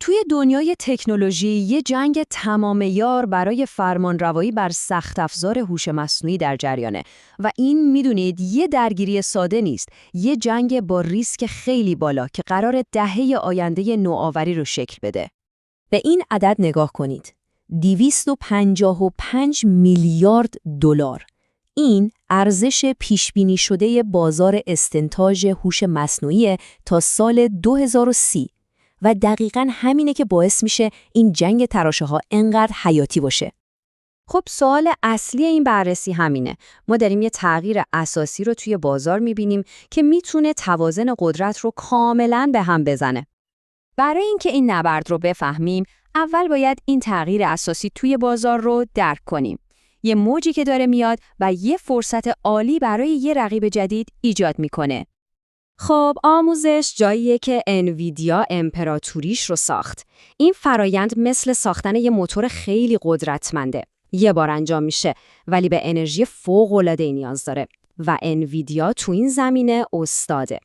توی دنیای تکنولوژی یه جنگ تمام‌عیار برای فرمانروایی بر سخت افزار هوش مصنوعی در جریانه و این میدونید یه درگیری ساده نیست، یه جنگ با ریسک خیلی بالا که قرار دهه آینده نوآوری رو شکل بده. به این عدد نگاه کنید. 255 میلیارد دلار. این ارزش پیشبینی شده بازار استنتاج هوش مصنوعی تا سال 2030 و دقیقاً همینه که باعث میشه این جنگ تراشه‌ها انقدر حیاتی باشه. خب سوال اصلی این بررسی همینه. ما داریم یه تغییر اساسی رو توی بازار میبینیم که میتونه توازن قدرت رو کاملاً به هم بزنه. برای اینکه این نبرد رو بفهمیم، اول باید این تغییر اساسی توی بازار رو درک کنیم. یه موجی که داره میاد و یه فرصت عالی برای یه رقیب جدید ایجاد میکنه. خب آموزش جاییه که انویدیا امپراتوریش رو ساخت. این فرایند مثل ساختن یه موتور خیلی قدرتمنده. یه بار انجام میشه ولی به انرژی فوق‌العاده‌ای نیاز داره و انویدیا تو این زمینه استاده.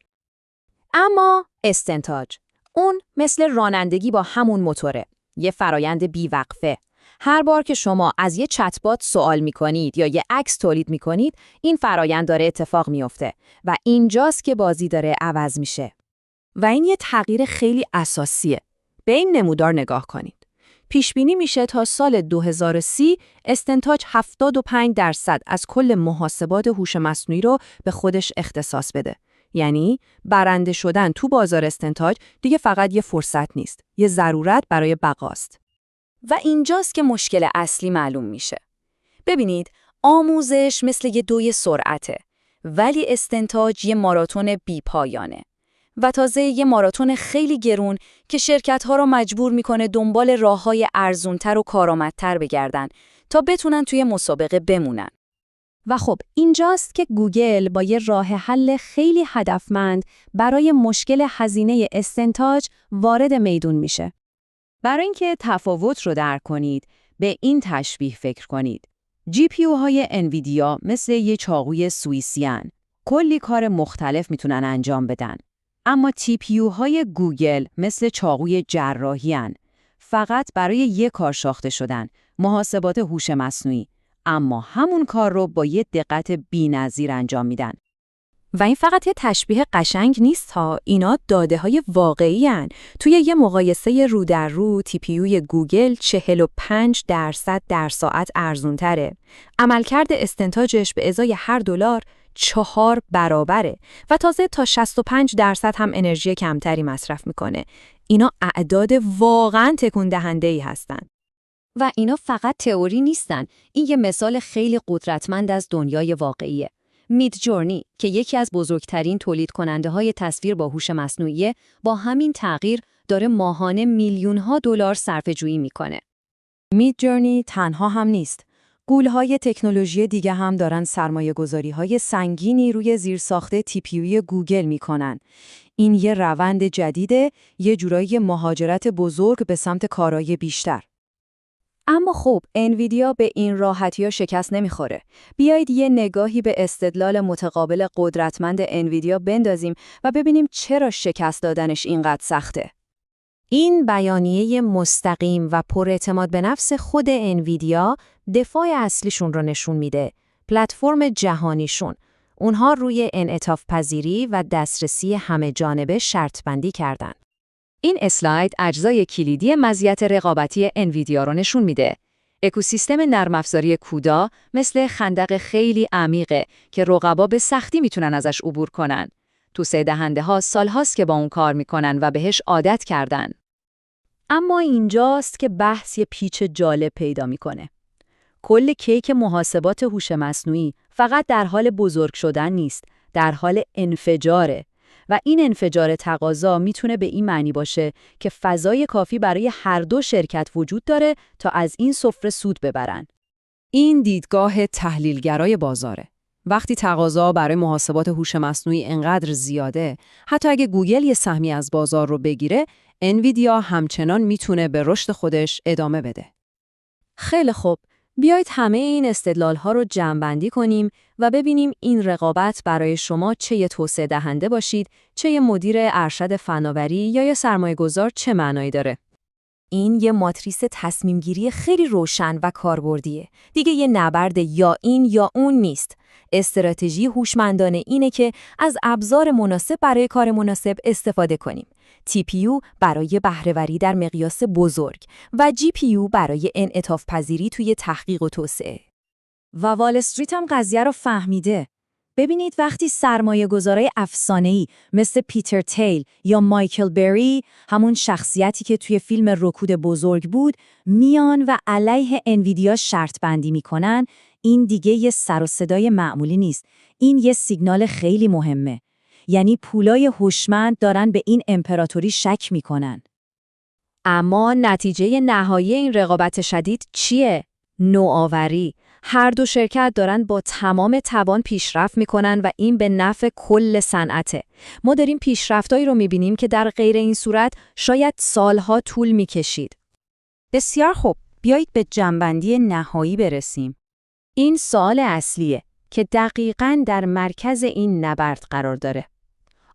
اما استنتاج اون مثل رانندگی با همون موتوره. یه فرایند بیوقفه. هر بار که شما از یه چتبات سوال می‌کنید یا یه عکس تولید می‌کنید، این فرایند داره اتفاق میفته و اینجاست که بازی داره عوض میشه. و این یه تغییر خیلی اساسیه. به این نمودار نگاه کنید. پیش بینی میشه تا سال 2030 استنتاج 75% از کل محاسبات هوش مصنوعی رو به خودش اختصاص بده. یعنی برنده شدن تو بازار استنتاج دیگه فقط یه فرصت نیست، یه ضرورت برای بقاست. و اینجاست که مشکل اصلی معلوم میشه. ببینید، آموزش مثل یه دوی سرعته، ولی استنتاج یه ماراتون بی‌پایانه. و تازه یه ماراتون خیلی گرون که شرکت‌ها رو مجبور میکنه دنبال راه‌های ارزونتر و کارآمدتر بگردن تا بتونن توی مسابقه بمونن. و خب اینجاست که گوگل با یه راه حل خیلی هدفمند برای مشکل هزینه استنتاج وارد میدون میشه. برای اینکه تفاوت رو درک کنید، به این تشبیه فکر کنید. GPU-های انویدیا مثل یه چاقوی سوئیسی‌ان. کلی کار مختلف میتونن انجام بدن. اما TPU-های گوگل مثل چاقوی جراحی‌ان. فقط برای یه کار ساخته شدن، محاسبات هوش مصنوعی. اما همون کار رو با یه دقت بی‌نظیر انجام میدن. و این فقط یه تشبیه قشنگ نیست ها، اینا داده‌های واقعی هن. توی یه مقایسه رو در رو TPU گوگل 45% در ساعت ارزونتره. عملکرد استنتاجش به ازای هر $4 4 برابره و تازه تا 65% هم انرژی کمتری مصرف میکنه. اینا اعداد واقعاً تکون دهنده‌ای هستن. و اینا فقط تئوری نیستن. این یه مثال خیلی قدرتمند از دنیای واقعیه. میدجورنی که یکی از بزرگترین تولید کننده های تصویر با هوش مصنوعی با همین تغییر داره ماهانه میلیون‌ها دلار صرفه‌جویی میکنه. میدجورنی تنها هم نیست. غول‌های تکنولوژی دیگه هم دارن سرمایه‌گذاری‌های سنگینی روی زیرساخت TPU گوگل میکنن. این یه روند جدیده، یه جورایی مهاجرت بزرگ به سمت کارای بیشتر. اما خب انویدیا به این راحتی‌ها شکست نمیخوره. بیایید یه نگاهی به استدلال متقابل قدرتمند انویدیا بندازیم و ببینیم چرا شکست دادنش اینقدر سخته. این بیانیه مستقیم و پراعتماد به نفس خود انویدیا دفاع اصلیشون رو نشون میده. پلتفرم جهانیشون. اونها روی انعطاف پذیری و دسترسی همه جانبه شرط بندی کردن. این اسلاید اجزای کلیدی مزیت رقابتی انویدیا رو نشون میده. اکوسیستم نرم افزاری کودا مثل خندق خیلی عمیقه که رقبا به سختی میتونن ازش عبور کنن. توسعه دهنده‌ها سالهاست که با اون کار میکنن و بهش عادت کردن. اما اینجاست که بحث یه پیچ جالب پیدا میکنه. کل کیک محاسبات هوش مصنوعی فقط در حال بزرگ شدن نیست، در حال انفجاره. و این انفجار تقاضا میتونه به این معنی باشه که فضای کافی برای هر دو شرکت وجود داره تا از این سفره سود ببرن. این دیدگاه تحلیلگرای بازاره. وقتی تقاضا برای محاسبات هوش مصنوعی انقدر زیاده، حتی اگه گوگل یه سهمی از بازار رو بگیره، انویدیا همچنان میتونه به رشد خودش ادامه بده. خیلی خوب. بیایید همه این استدلال‌ها رو جمع‌بندی کنیم و ببینیم این رقابت برای شما چه یه توسعه دهنده باشید، چه یه مدیر ارشد فناوری یا یه سرمایه‌گذار چه معنایی داره. این یه ماتریس تصمیمگیری خیلی روشن و کاربردیه. دیگه یه نبرد یا این یا اون نیست. استراتژی هوشمندانه اینه که از ابزار مناسب برای کار مناسب استفاده کنیم. TPU برای بهره‌وری در مقیاس بزرگ و GPU برای انعطاف پذیری توی تحقیق و توسعه. و وال استریت هم قضیه رو فهمیده. ببینید وقتی سرمایه‌گذارای افسانه‌ای مثل پیتر تیل یا مایکل بری، همون شخصیتی که توی فیلم رکود بزرگ بود، میان و علیه انویدیا شرط بندی میکنن، این دیگه یه سر و صدای معمولی نیست. این یه سیگنال خیلی مهمه. یعنی پولای هوشمند دارن به این امپراتوری شک میکنن. اما نتیجه نهایی این رقابت شدید چیه؟ نوآوری. هر دو شرکت دارن با تمام توان پیشرفت میکنن و این به نفع کل صنعته. ما داریم پیشرفتایی رو میبینیم که در غیر این صورت شاید سالها طول میکشید. بسیار خوب، بیایید به جنبندی نهایی برسیم. این سوال اصلیه که دقیقاً در مرکز این نبرد قرار داره.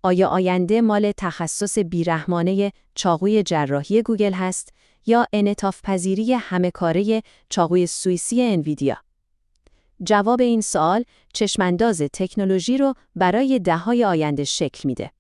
آیا آینده مال تخصص بیرحمانه چاقوی جراحی گوگل هست یا انعطاف پذیری همه‌کاره چاقوی سوئیسی انویدیا؟ جواب این سوال چشمانداز تکنولوژی رو برای دهه‌های آینده شکل میده.